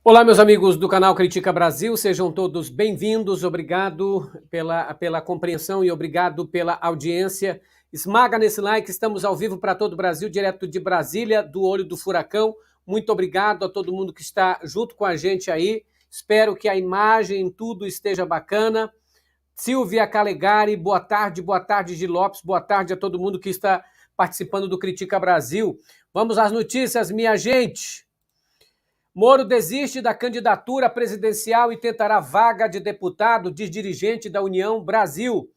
Olá, meus amigos do canal Critica Brasil, sejam todos bem-vindos, obrigado pela compreensão e obrigado pela audiência. Esmaga nesse like, estamos ao vivo para todo o Brasil, direto de Brasília, do Olho do Furacão. Muito obrigado a todo mundo que está junto com a gente aí, espero que a imagem, tudo esteja bacana. Silvia Calegari, boa tarde Gi Lopes, boa tarde a todo mundo que está participando do Critica Brasil. Vamos às notícias, minha gente. Moro desiste da candidatura presidencial e tentará vaga de deputado, diz dirigente da União Brasil.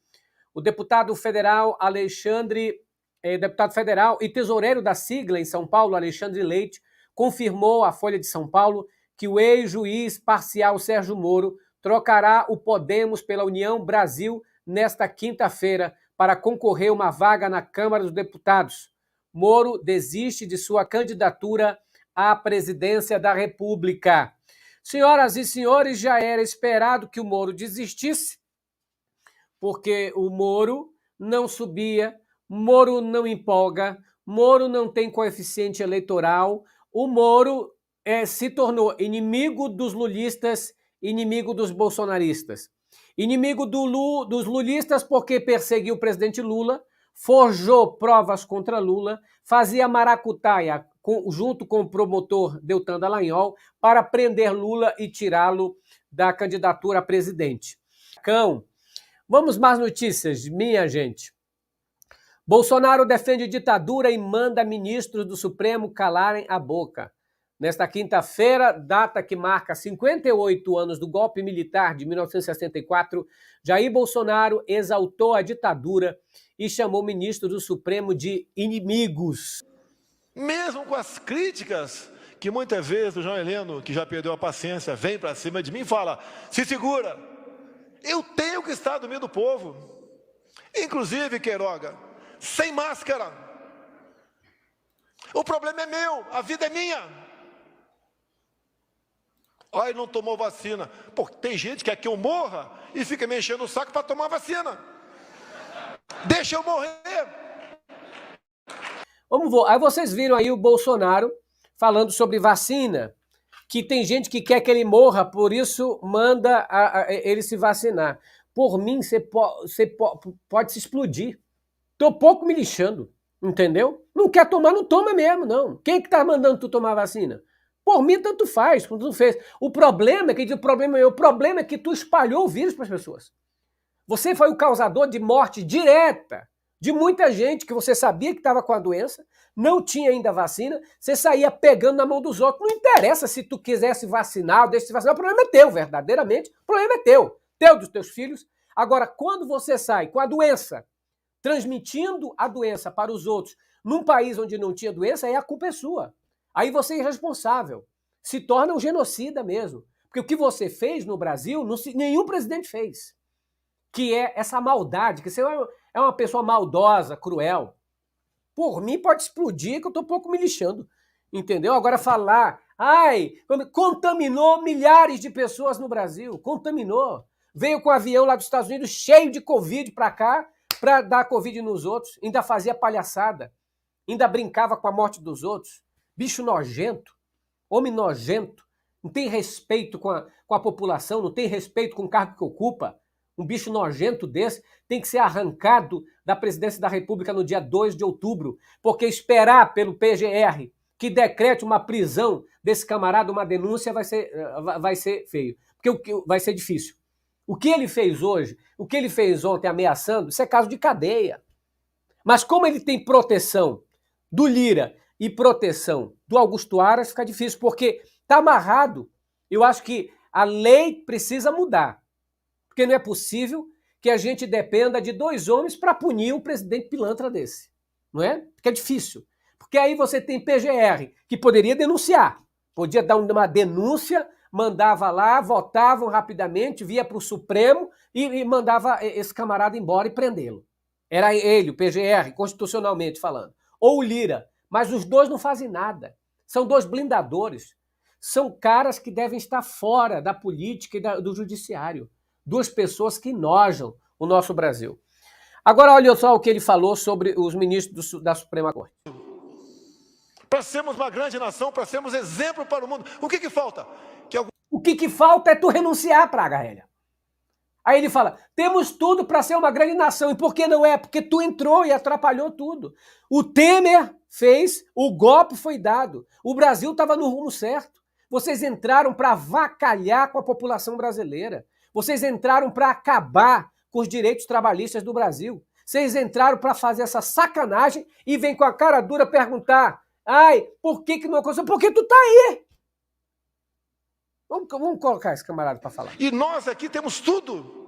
O deputado federal e tesoureiro da sigla em São Paulo, Alexandre Leite, confirmou à Folha de São Paulo que o ex-juiz parcial Sérgio Moro trocará o Podemos pela União Brasil nesta quinta-feira para concorrer a uma vaga na Câmara dos Deputados. Moro desiste de sua candidatura à presidência da República. Senhoras e senhores, já era esperado que o Moro desistisse, porque o Moro não subia, Moro não empolga, Moro não tem coeficiente eleitoral, o Moro se tornou inimigo dos lulistas, inimigo dos bolsonaristas. Inimigo dos lulistas porque perseguiu o presidente Lula, forjou provas contra Lula, fazia maracutaia junto com o promotor Deltan Dallagnol para prender Lula e tirá-lo da candidatura a presidente. Vamos mais notícias, minha gente. Bolsonaro defende ditadura e manda ministros do Supremo calarem a boca. Nesta quinta-feira, data que marca 58 anos do golpe militar de 1964, Jair Bolsonaro exaltou a ditadura e chamou ministros do Supremo de inimigos. Mesmo com as críticas que muitas vezes o João Heleno, que já perdeu a paciência, vem para cima de mim e fala, se segura, eu tenho que estar do meio do povo. Inclusive, Queiroga, sem máscara. O problema é meu, a vida é minha. Olha, ele não tomou vacina. Pô, tem gente que quer que eu morra e fica me enchendo o saco para tomar vacina. Deixa eu morrer. Aí vocês viram aí o Bolsonaro falando sobre vacina, que tem gente que quer que ele morra, por isso manda ele se vacinar. Por mim, você pode se explodir. Tô pouco me lixando, entendeu? Não quer tomar, não toma mesmo, não. Quem que tá mandando tu tomar vacina? Por mim, tanto faz, quando tu fez. O problema é que tu espalhou o vírus para as pessoas. Você foi o causador de morte direta de muita gente que você sabia que estava com a doença, não tinha ainda vacina, você saía pegando na mão dos outros. Não interessa se tu quisesse vacinar ou deixa-se vacinar, o problema é teu, verdadeiramente. O problema é teu dos teus filhos. Agora, quando você sai com a doença, transmitindo a doença para os outros, num país onde não tinha doença, aí a culpa é sua. Aí você é irresponsável. Se torna um genocida mesmo. Porque o que você fez no Brasil, nenhum presidente fez. Que é essa maldade, que você é uma pessoa maldosa, cruel. Por mim pode explodir, que eu tô um pouco me lixando. Entendeu? Agora falar, contaminou milhares de pessoas no Brasil, contaminou. Veio com o avião lá dos Estados Unidos cheio de Covid pra cá, pra dar Covid nos outros, ainda fazia palhaçada, ainda brincava com a morte dos outros. Bicho nojento, homem nojento, não tem respeito com a população, não tem respeito com o cargo que ocupa. Um bicho nojento desse tem que ser arrancado da presidência da República no dia 2 de outubro, porque esperar pelo PGR que decrete uma prisão desse camarada, uma denúncia, vai ser feio, porque vai ser difícil. O que ele fez hoje, o que ele fez ontem ameaçando, isso é caso de cadeia. Mas como ele tem proteção do Lira e proteção do Augusto Aras, fica difícil, porque está amarrado. Eu acho que a lei precisa mudar. Porque não é possível que a gente dependa de dois homens para punir um presidente pilantra desse. Não é? Porque é difícil. Porque aí você tem PGR, que poderia denunciar. Podia dar uma denúncia, mandava lá, votavam rapidamente, via para o Supremo e mandava esse camarada embora e prendê-lo. Era ele, o PGR, constitucionalmente falando. Ou o Lira, Mas os dois não fazem nada. São dois blindadores. São caras que devem estar fora da política e do judiciário. Duas pessoas que nojam o nosso Brasil. Agora, olha só o que ele falou sobre os ministros da Suprema Corte. Para sermos uma grande nação, para sermos exemplo para o mundo, o que falta? O que falta é tu renunciar, Praga Rélia. Aí ele fala, temos tudo para ser uma grande nação. E por que não é? Porque tu entrou e atrapalhou tudo. O Temer fez, o golpe foi dado. O Brasil estava no rumo certo. Vocês entraram para avacalhar com a população brasileira. Vocês entraram para acabar com os direitos trabalhistas do Brasil. Vocês entraram para fazer essa sacanagem e vem com a cara dura perguntar, ai, por que não aconteceu? Porque tu tá aí. Vamos colocar esse camarada para falar. E nós aqui temos tudo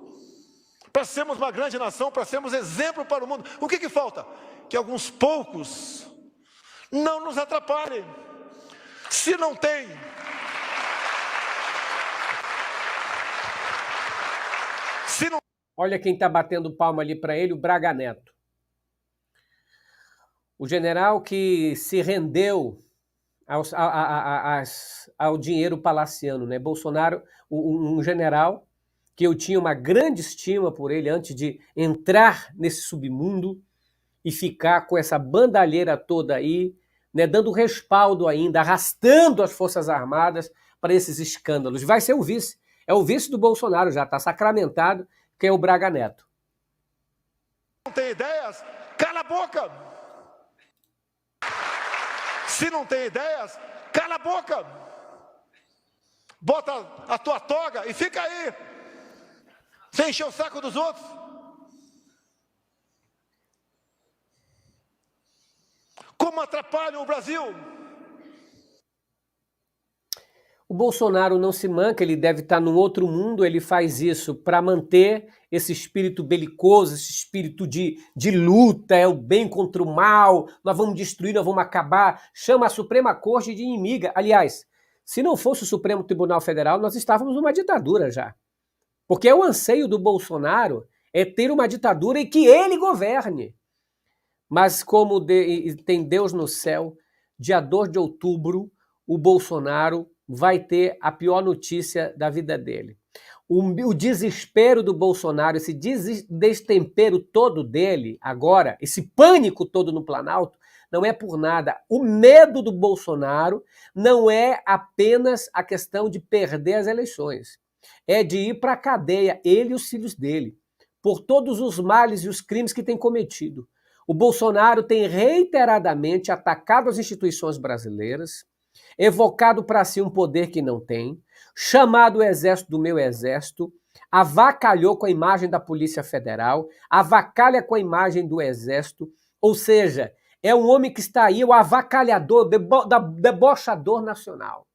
para sermos uma grande nação, para sermos exemplo para o mundo. O que falta? Que alguns poucos não nos atrapalhem. Se não tem... Olha quem está batendo palma ali para ele, o Braga Neto. O general que se rendeu ao dinheiro palaciano, né? Bolsonaro, um general que eu tinha uma grande estima por ele antes de entrar nesse submundo e ficar com essa bandalheira toda aí, né? Dando respaldo ainda, arrastando as Forças Armadas para esses escândalos. Vai ser o vice. É o vice do Bolsonaro já, está sacramentado, que é o Braga Neto. Não tem ideias? Cala a boca! Se não tem ideias, cala a boca! Bota a tua toga e fica aí! Sem encher o saco dos outros! Como atrapalham o Brasil? O Bolsonaro não se manca, ele deve estar num outro mundo, ele faz isso para manter esse espírito belicoso, esse espírito de luta, é o bem contra o mal, nós vamos destruir, nós vamos acabar, chama a Suprema Corte de inimiga. Aliás, se não fosse o Supremo Tribunal Federal, nós estávamos numa ditadura já. Porque o anseio do Bolsonaro é ter uma ditadura e que ele governe. Mas como tem Deus no céu, dia 2 de outubro, o Bolsonaro vai ter a pior notícia da vida dele. O desespero do Bolsonaro, esse destempero todo dele agora, esse pânico todo no Planalto, não é por nada. O medo do Bolsonaro não é apenas a questão de perder as eleições. É de ir para a cadeia, ele e os filhos dele, por todos os males e os crimes que tem cometido. O Bolsonaro tem reiteradamente atacado as instituições brasileiras, evocado para si um poder que não tem, chamado o exército do meu exército, avacalhou com a imagem da Polícia Federal, avacalha com a imagem do exército, ou seja, é um homem que está aí, o avacalhador, debochador nacional.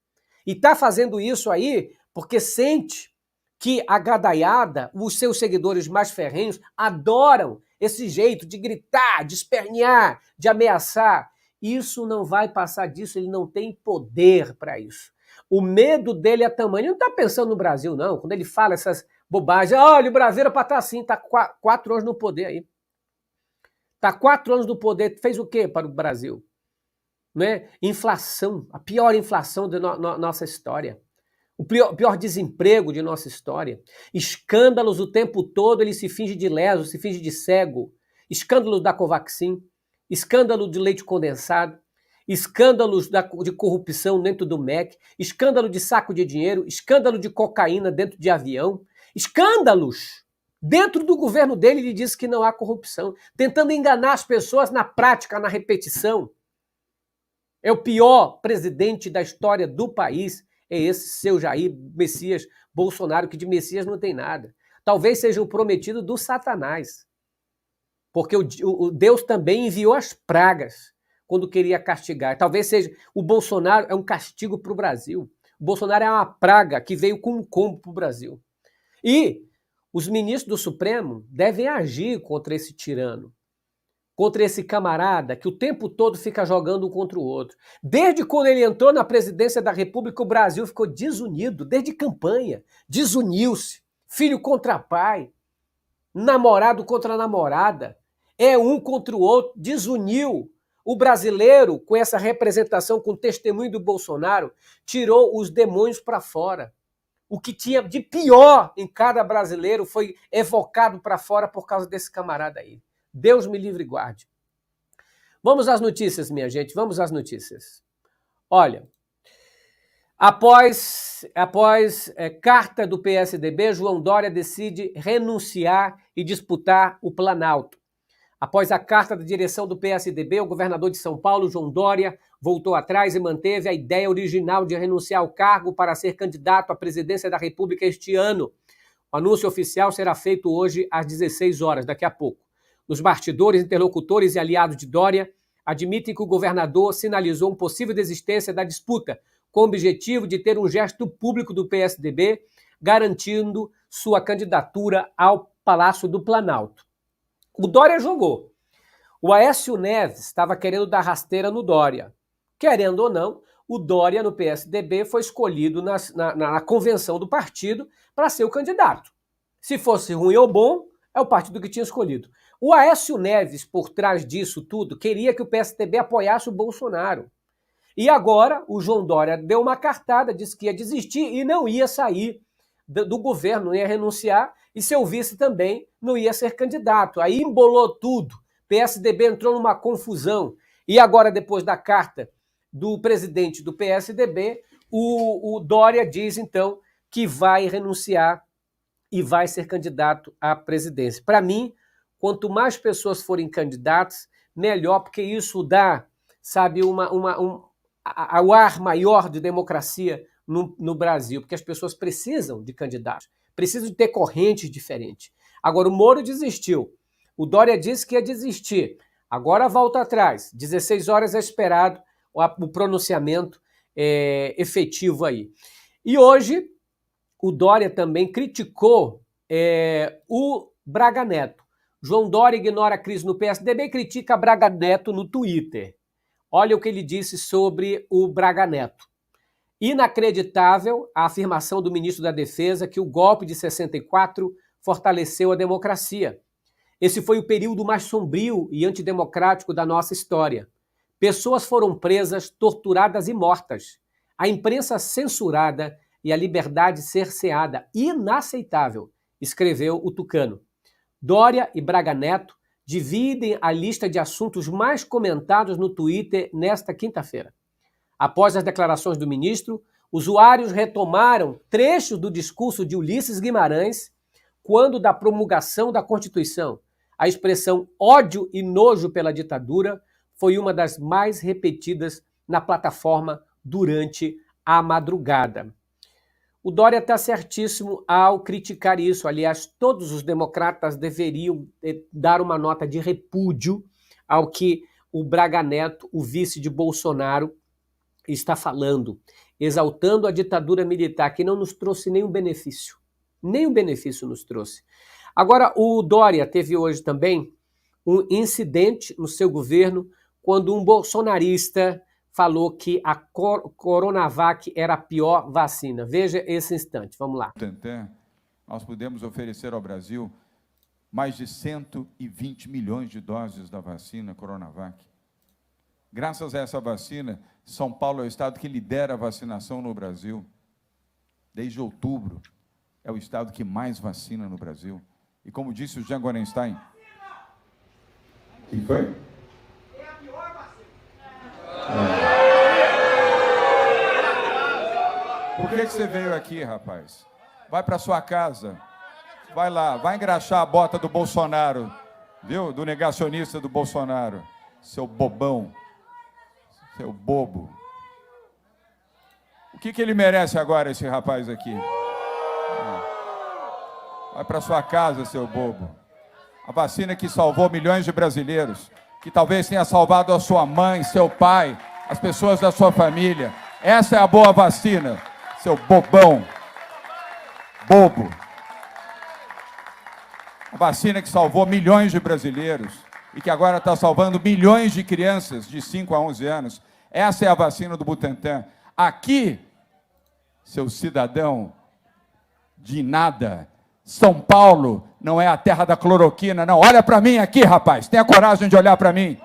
E está fazendo isso aí porque sente que a gadaiada, os seus seguidores mais ferrenhos, adoram esse jeito de gritar, de espernear, de ameaçar. Isso não vai passar disso, ele não tem poder para isso. O medo dele é tamanho. Ele não está pensando no Brasil, não. Quando ele fala essas bobagens, olha, o Brasil era para estar assim, está 4 anos no poder aí. Está 4 anos no poder, fez o quê para o Brasil? Né? Inflação, a pior inflação da nossa história. O pior desemprego de nossa história. Escândalos o tempo todo, ele se finge de leso, se finge de cego. Escândalos da Covaxin, escândalo de leite condensado, escândalos de corrupção dentro do MEC, escândalo de saco de dinheiro, escândalo de cocaína dentro de avião, escândalos. Dentro do governo dele, ele diz que não há corrupção, tentando enganar as pessoas na prática, na repetição. É o pior presidente da história do país, é esse seu Jair Messias Bolsonaro, que de Messias não tem nada. Talvez seja o prometido do Satanás. Porque o Deus também enviou as pragas quando queria castigar. Talvez seja o Bolsonaro é um castigo para o Brasil. O Bolsonaro é uma praga que veio com um combo para o Brasil. E os ministros do Supremo devem agir contra esse tirano, contra esse camarada que o tempo todo fica jogando um contra o outro. Desde quando ele entrou na presidência da República, o Brasil ficou desunido, desde campanha, desuniu-se, filho contra pai, namorado contra namorada, é um contra o outro, desuniu O brasileiro, com essa representação, com o testemunho do Bolsonaro, tirou os demônios para fora. O que tinha de pior em cada brasileiro foi evocado para fora por causa desse camarada aí. Deus me livre e guarde. Vamos às notícias, minha gente, vamos às notícias. Olha, após carta do PSDB, João Dória decide renunciar e disputar o Planalto. Após a carta da direção do PSDB, o governador de São Paulo, João Dória, voltou atrás e manteve a ideia original de renunciar ao cargo para ser candidato à presidência da República este ano. O anúncio oficial será feito hoje às 16 horas, daqui a pouco. Nos bastidores, interlocutores e aliados de Dória admitem que o governador sinalizou uma possível desistência da disputa, com o objetivo de ter um gesto público do PSDB, garantindo sua candidatura ao Palácio do Planalto. O Dória jogou. O Aécio Neves estava querendo dar rasteira no Dória. Querendo ou não, o Dória no PSDB foi escolhido na convenção do partido para ser o candidato. Se fosse ruim ou bom, é o partido que tinha escolhido. O Aécio Neves, por trás disso tudo, queria que o PSDB apoiasse o Bolsonaro. E agora o João Dória deu uma cartada, disse que ia desistir e não ia sair do governo, não ia renunciar, e seu vice também não ia ser candidato. Aí embolou tudo. PSDB entrou numa confusão. E agora, depois da carta do presidente do PSDB, o Dória diz, então, que vai renunciar e vai ser candidato à presidência. Para mim, quanto mais pessoas forem candidatas, melhor, porque isso dá, sabe, o ar maior de democracia no Brasil, porque as pessoas precisam de candidatos, precisam de ter correntes diferentes. Agora, o Moro desistiu. O Dória disse que ia desistir. Agora volta atrás. 16 horas é esperado o pronunciamento efetivo aí. E hoje, o Dória também criticou o Braga Neto. João Dória ignora a crise no PSDB e critica Braga Neto no Twitter. Olha o que ele disse sobre o Braga Neto. Inacreditável a afirmação do ministro da Defesa que o golpe de 64 fortaleceu a democracia. Esse foi o período mais sombrio e antidemocrático da nossa história. Pessoas foram presas, torturadas e mortas. A imprensa censurada e a liberdade cerceada. Inaceitável, escreveu o Tucano. Dória e Braga Neto dividem a lista de assuntos mais comentados no Twitter nesta quinta-feira. Após as declarações do ministro, usuários retomaram trechos do discurso de Ulisses Guimarães quando da promulgação da Constituição. A expressão ódio e nojo pela ditadura foi uma das mais repetidas na plataforma durante a madrugada. O Dória está certíssimo ao criticar isso. Aliás, todos os democratas deveriam dar uma nota de repúdio ao que o Braga Neto, o vice de Bolsonaro, está falando, exaltando a ditadura militar, que não nos trouxe nenhum benefício. Nenhum benefício nos trouxe. Agora, o Dória teve hoje também um incidente no seu governo, quando um bolsonarista falou que a Coronavac era a pior vacina. Veja esse instante, vamos lá. Nós podemos oferecer ao Brasil mais de 120 milhões de doses da vacina Coronavac. Graças a essa vacina, São Paulo é o estado que lidera a vacinação no Brasil. Desde outubro, é o estado que mais vacina no Brasil. E como disse o Jean Gorenstein... O que foi? É a pior vacina. Por que você veio aqui, rapaz? Vai para sua casa. Vai lá, vai engraxar a bota do Bolsonaro, viu? Do negacionista do Bolsonaro. Seu bobão. Seu bobo. O que ele merece agora, esse rapaz aqui? Vai para sua casa, seu bobo. A vacina que salvou milhões de brasileiros, que talvez tenha salvado a sua mãe, seu pai, as pessoas da sua família. Essa é a boa vacina, seu bobão. Bobo. A vacina que salvou milhões de brasileiros e que agora está salvando milhões de crianças de 5 a 11 anos. Essa é a vacina do Butantan. Aqui, seu cidadão de nada, São Paulo não é a terra da cloroquina, não. Olha para mim aqui, rapaz. Tenha coragem de olhar para mim.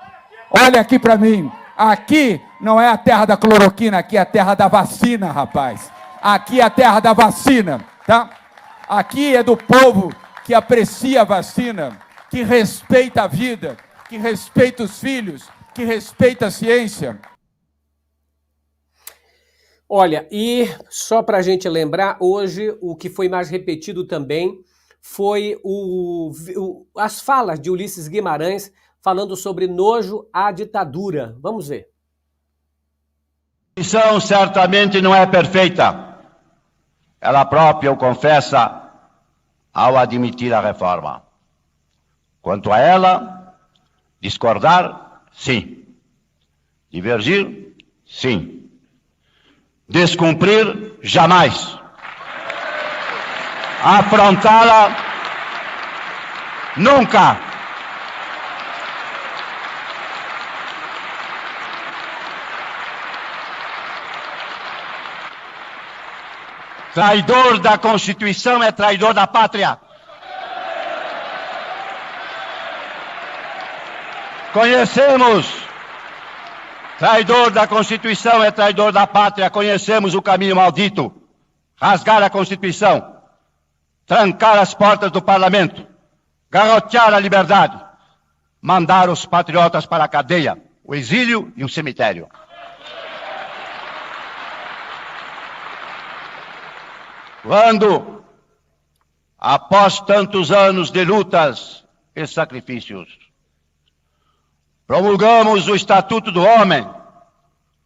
Olha aqui para mim. Aqui não é a terra da cloroquina, aqui é a terra da vacina, rapaz. Aqui é a terra da vacina, tá? Aqui é do povo que aprecia a vacina, que respeita a vida, que respeita os filhos, que respeita a ciência. Olha, e só para a gente lembrar, hoje o que foi mais repetido também foi as falas de Ulisses Guimarães falando sobre nojo à ditadura. Vamos ver. A Constituição certamente não é perfeita. Ela própria o confessa ao admitir a reforma. Quanto a ela, discordar, sim. Divergir, sim. Descumprir, jamais. Afrontá-la, nunca. Traidor da Constituição é traidor da pátria. Conhecemos. Traidor da Constituição é traidor da pátria. Conhecemos o caminho maldito. Rasgar a Constituição. Trancar as portas do Parlamento. Garrotear a liberdade. Mandar os patriotas para a cadeia, o exílio e o cemitério. Quando, após tantos anos de lutas e sacrifícios, promulgamos o Estatuto do Homem,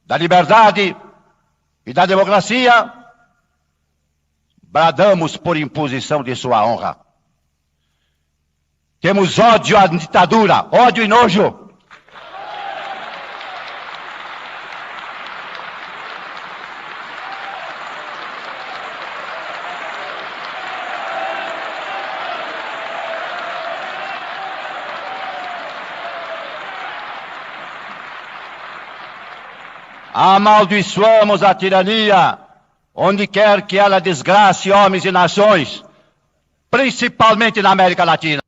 da Liberdade e da Democracia, bradamos por imposição de sua honra. Temos ódio à ditadura, ódio e nojo. Amaldiçoamos a tirania, onde quer que ela desgrace homens e nações, principalmente na América Latina.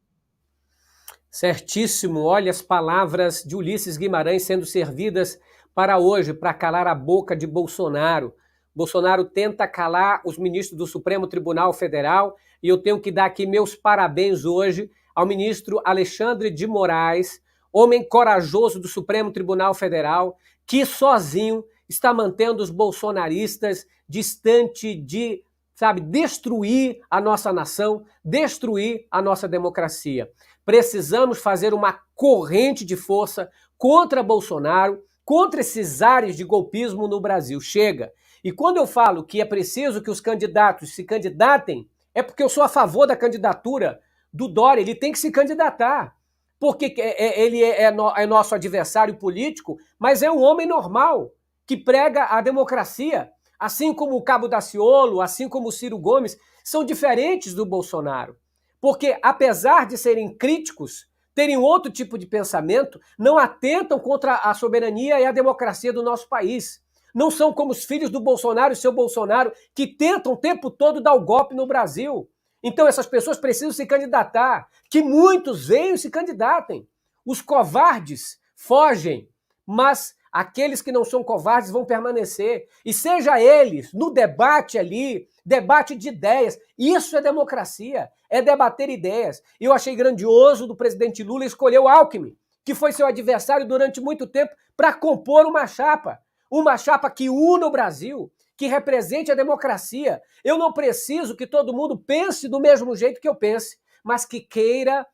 Certíssimo. Olha as palavras de Ulisses Guimarães sendo servidas para hoje, para calar a boca de Bolsonaro. Bolsonaro tenta calar os ministros do Supremo Tribunal Federal e eu tenho que dar aqui meus parabéns hoje ao ministro Alexandre de Moraes, homem corajoso do Supremo Tribunal Federal, que sozinho está mantendo os bolsonaristas distante de, destruir a nossa nação, destruir a nossa democracia. Precisamos fazer uma corrente de força contra Bolsonaro, contra esses ares de golpismo no Brasil. Chega! E quando eu falo que é preciso que os candidatos se candidatem, é porque eu sou a favor da candidatura do Dória, ele tem que se candidatar. Porque ele é nosso adversário político, mas é um homem normal, que prega a democracia, assim como o Cabo Daciolo, assim como o Ciro Gomes, são diferentes do Bolsonaro. Porque, apesar de serem críticos, terem outro tipo de pensamento, não atentam contra a soberania e a democracia do nosso país. Não são como os filhos do Bolsonaro e seu Bolsonaro, que tentam o tempo todo dar o golpe no Brasil. Então essas pessoas precisam se candidatar, que muitos venham e se candidatem. Os covardes fogem, mas aqueles que não são covardes vão permanecer. E seja eles no debate ali, debate de ideias. Isso é democracia, é debater ideias. E eu achei grandioso do presidente Lula escolher o Alckmin, que foi seu adversário durante muito tempo, para compor uma chapa que una o Brasil, que represente a democracia. Eu não preciso que todo mundo pense do mesmo jeito que eu pense, mas que queira,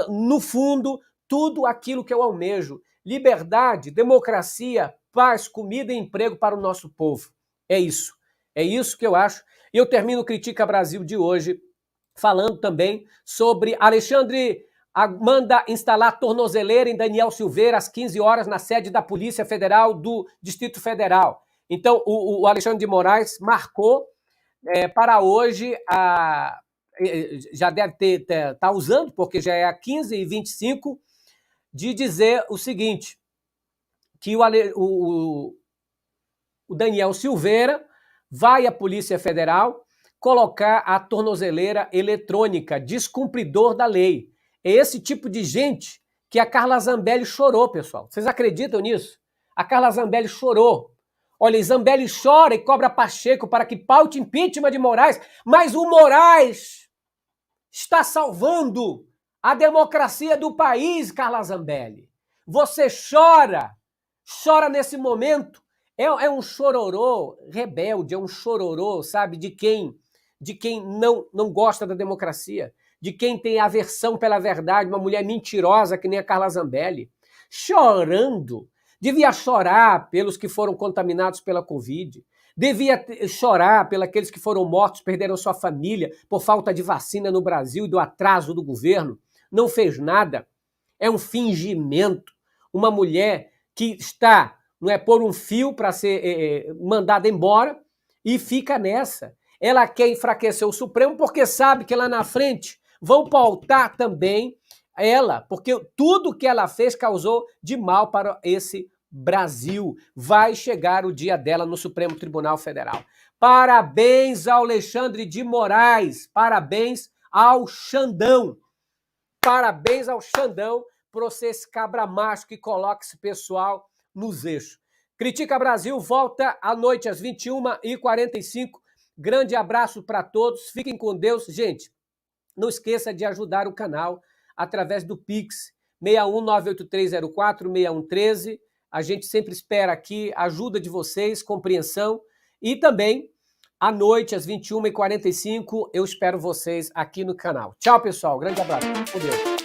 no fundo, tudo aquilo que eu almejo. Liberdade, democracia, paz, comida e emprego para o nosso povo. É isso que eu acho. E eu termino o Critica Brasil de hoje falando também sobre Alexandre manda instalar tornozeleira em Daniel Silveira às 15 horas na sede da Polícia Federal do Distrito Federal. Então, o Alexandre de Moraes marcou para hoje, já deve tá usando, porque já é a 15h25, de dizer o seguinte, que o Daniel Silveira vai à Polícia Federal colocar a tornozeleira eletrônica, descumpridor da lei. É esse tipo de gente que a Carla Zambelli chorou, pessoal. Vocês acreditam nisso? A Carla Zambelli chorou. Olha, Zambelli chora e cobra Pacheco para que paute impeachment de Moraes, mas o Moraes está salvando a democracia do país, Carla Zambelli. Você chora nesse momento. É um chororô rebelde, é um chororô, sabe, de quem não gosta da democracia, de quem tem aversão pela verdade, uma mulher mentirosa que nem a Carla Zambelli, chorando. Devia chorar pelos que foram contaminados pela Covid, devia chorar pelos que foram mortos, perderam sua família por falta de vacina no Brasil e do atraso do governo. Não fez nada. É um fingimento. Uma mulher que está, não é, por um fio para ser mandada embora e fica nessa. Ela quer enfraquecer o Supremo porque sabe que lá na frente vão pautar também ela, porque tudo que ela fez causou de mal para esse Brasil. Vai chegar o dia dela no Supremo Tribunal Federal. Parabéns ao Alexandre de Moraes, parabéns ao Xandão. Parabéns ao Xandão por ser esse cabra macho que coloca esse pessoal nos eixos. Critica Brasil volta à noite às 21h45. Grande abraço para todos. Fiquem com Deus. Gente, não esqueça de ajudar o canal através do Pix 61983046113. A gente sempre espera aqui a ajuda de vocês, compreensão. E também, à noite, às 21h45, eu espero vocês aqui no canal. Tchau, pessoal. Grande abraço. Com Deus.